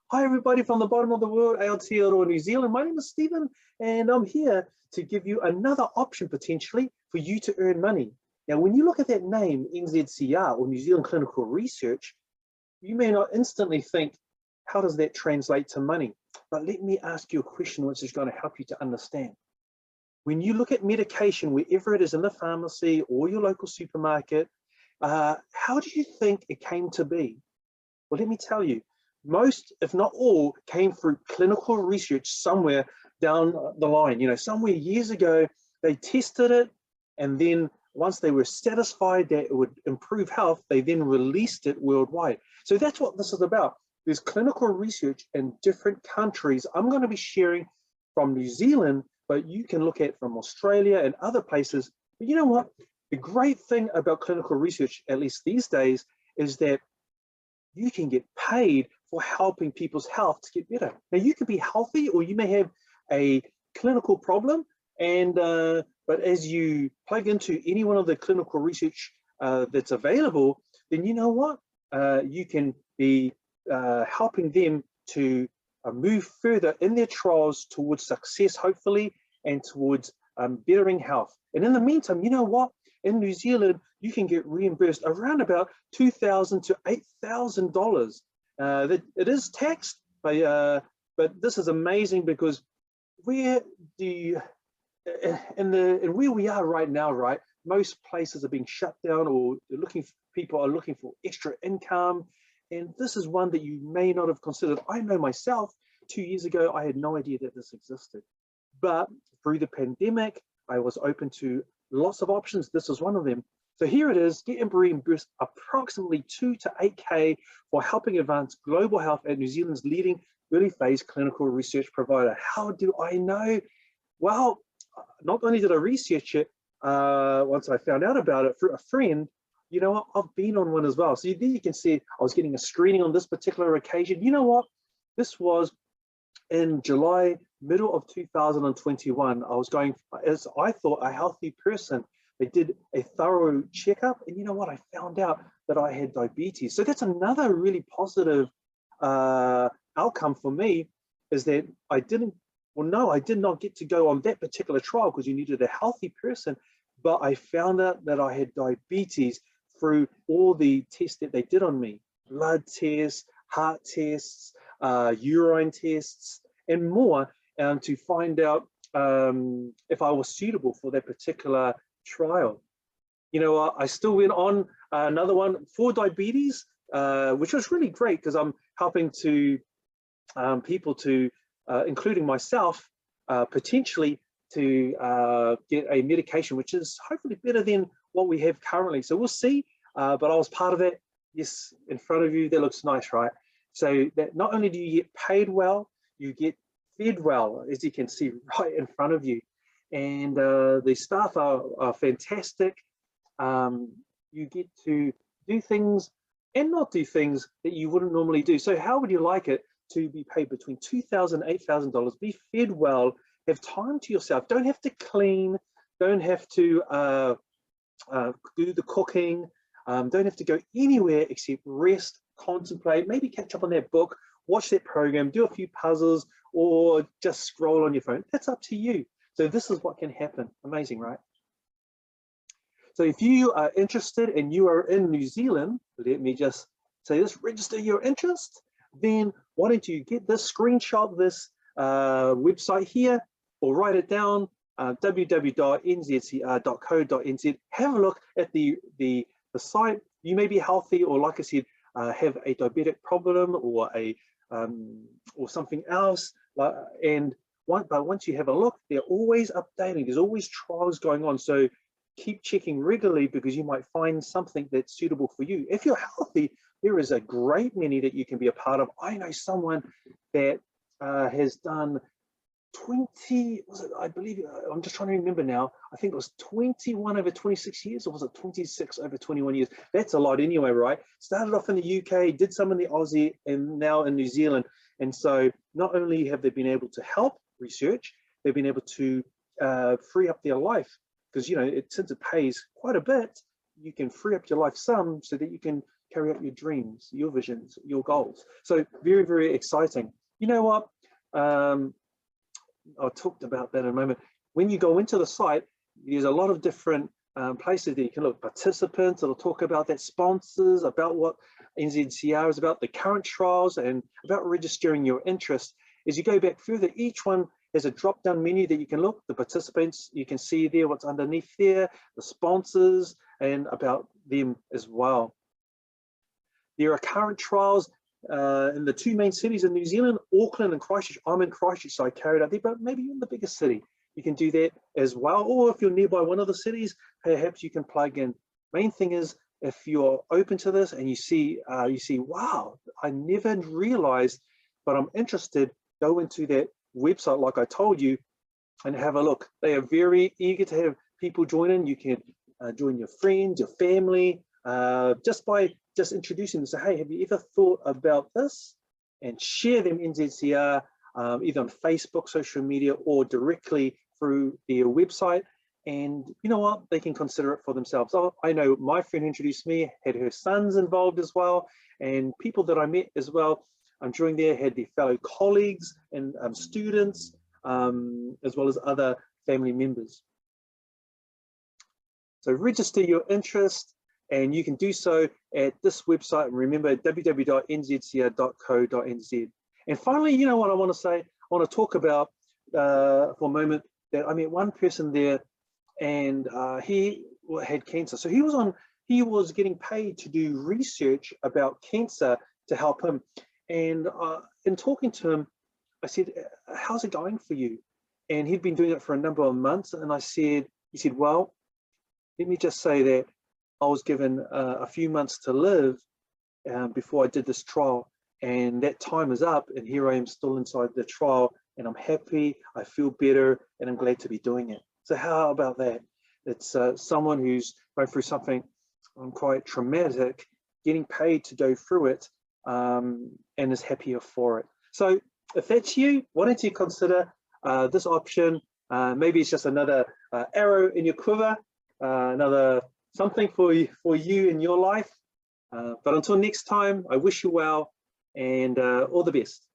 Hi, everybody from the bottom of the world, Aotearoa, New Zealand. My name is Stephen, and I'm here to give you another option potentially for you to earn money. Now, when you look at that name, NZCR, or New Zealand Clinical Research, you may not instantly think, how does that translate to money? But let me ask you a question which is going to help you to understand. When you look at medication, wherever it is in the pharmacy or your local supermarket, how do you think it came to be? Well, let me tell you, most, if not all, came through clinical research somewhere down the line. You know, somewhere years ago, they tested it, and then once they were satisfied that it would improve health, they then released it worldwide. So that's what this is about. There's clinical research in different countries. I'm going to be sharing from New Zealand, but you can look at from Australia and other places. But you know what? The great thing about clinical research, at least these days, is that you can get paid for helping people's health to get better. Now, you could be healthy, or you may have a clinical problem, and but as you plug into any one of the clinical research that's available, then you know what? You can be helping them to move further in their trials towards success, hopefully, and towards bettering health. And in the meantime, you know what? In New Zealand, you can get reimbursed around about $2,000 to $8,000. It is taxed, but this is amazing, because where do you, and where we are right now, right? Most places are being shut down, or people are looking for extra income, and this is one that you may not have considered. I know myself, 2 years ago, I had no idea that this existed, but through the pandemic, I was open to lots of options. This is one of them. So here it is, get reimbursed approximately 2 to 8K for helping advance global health at New Zealand's leading early phase clinical research provider. How do I know? Well, not only did I research it, once I found out about it through a friend, you know what, I've been on one as well. So there you can see I was getting a screening on this particular occasion. You know what, this was in July, middle of 2021. I was going, as I thought, a healthy person. They did a thorough checkup, and you know what, I found out that I had diabetes. So that's another really positive outcome for me, is that I did not get to go on that particular trial because you needed a healthy person, but I found out that I had diabetes through all the tests that they did on me: blood tests, heart tests, urine tests, and more, to find out if I was suitable for that particular trial. You know, I still went on another one for diabetes, which was really great, because I'm helping to people to, including myself, potentially to get a medication which is hopefully better than what we have currently. So we'll see, but I was part of it. Yes, in front of you, that looks nice, right? So that not only do you get paid well, you get fed well, as you can see right in front of you. And the staff are fantastic. You get to do things and not do things that you wouldn't normally do. So how would you like it to be paid between $2,000 and $8,000, be fed well, have time to yourself, don't have to clean, don't have to do the cooking, don't have to go anywhere except rest, contemplate, maybe catch up on that book, watch that program, do a few puzzles, or just scroll on your phone. That's up to you. So this is what can happen. Amazing, right? So if you are interested and you are in New Zealand, let me just say this, register your interest, then why don't you get this, screenshot this website here, or write it down, www.nzcr.co.nz. Have a look at the site. You may be healthy, or like I said, have a diabetic problem, or a or something else, but once you have a look, they're always updating. There's always trials going on. So keep checking regularly, because you might find something that's suitable for you. If you're healthy, there is a great many that you can be a part of. I know someone that has done 20, was it, I believe, I'm just trying to remember now, I think it was 21 over 26 years, or was it 26 over 21 years? That's a lot anyway, right? Started off in the UK, did some in the Aussie, and now in New Zealand. And so not only have they been able to help research, they've been able to free up their life, because, you know, since it pays quite a bit, you can free up your life some, so that you can carry out your dreams, your visions, your goals. So very, very exciting. You know what? I talked about that in a moment. When you go into the site, there's a lot of different places that you can look. Participants, it'll talk about that, sponsors, about what NZCR is about, the current trials, and about registering your interest. As you go back further, each one has a drop-down menu that you can look. The participants, you can see there what's underneath there, the sponsors, and about them as well. There are current trials in the two main cities in New Zealand, Auckland and Christchurch. I'm in Christchurch, so I carried out there, but maybe in the biggest city, you can do that as well. Or if you're nearby one of the cities, perhaps you can plug in. Main thing is, if you're open to this and you see, wow, I never realized, but I'm interested, go into that website like I told you and have a look. They are very eager to have people join in. You can join your friends, your family, just by introducing them. Say, hey, have you ever thought about this? And share them NZCR, either on Facebook, social media, or directly through their website. And you know what? They can consider it for themselves. Oh, I know my friend who introduced me had her sons involved as well, and people that I met as well during there had their fellow colleagues and students, as well as other family members. So register your interest, and you can do so at this website. And remember, www.nzcr.co.nz. And finally, you know what I want to say? I want to talk about for a moment that I met one person there, and he had cancer. So he was getting paid to do research about cancer to help him. And in talking to him, I said, how's it going for you? And he'd been doing it for a number of months. And he said, well, let me just say that I was given a few months to live before I did this trial. And that time is up, and here I am still inside the trial, and I'm happy, I feel better, and I'm glad to be doing it. So how about that? It's someone who's going through something quite traumatic, getting paid to go through it, and is happier for it. So if that's you, why don't you consider this option? Maybe it's just another arrow in your quiver, another something for you in your life. But until next time, I wish you well, and all the best.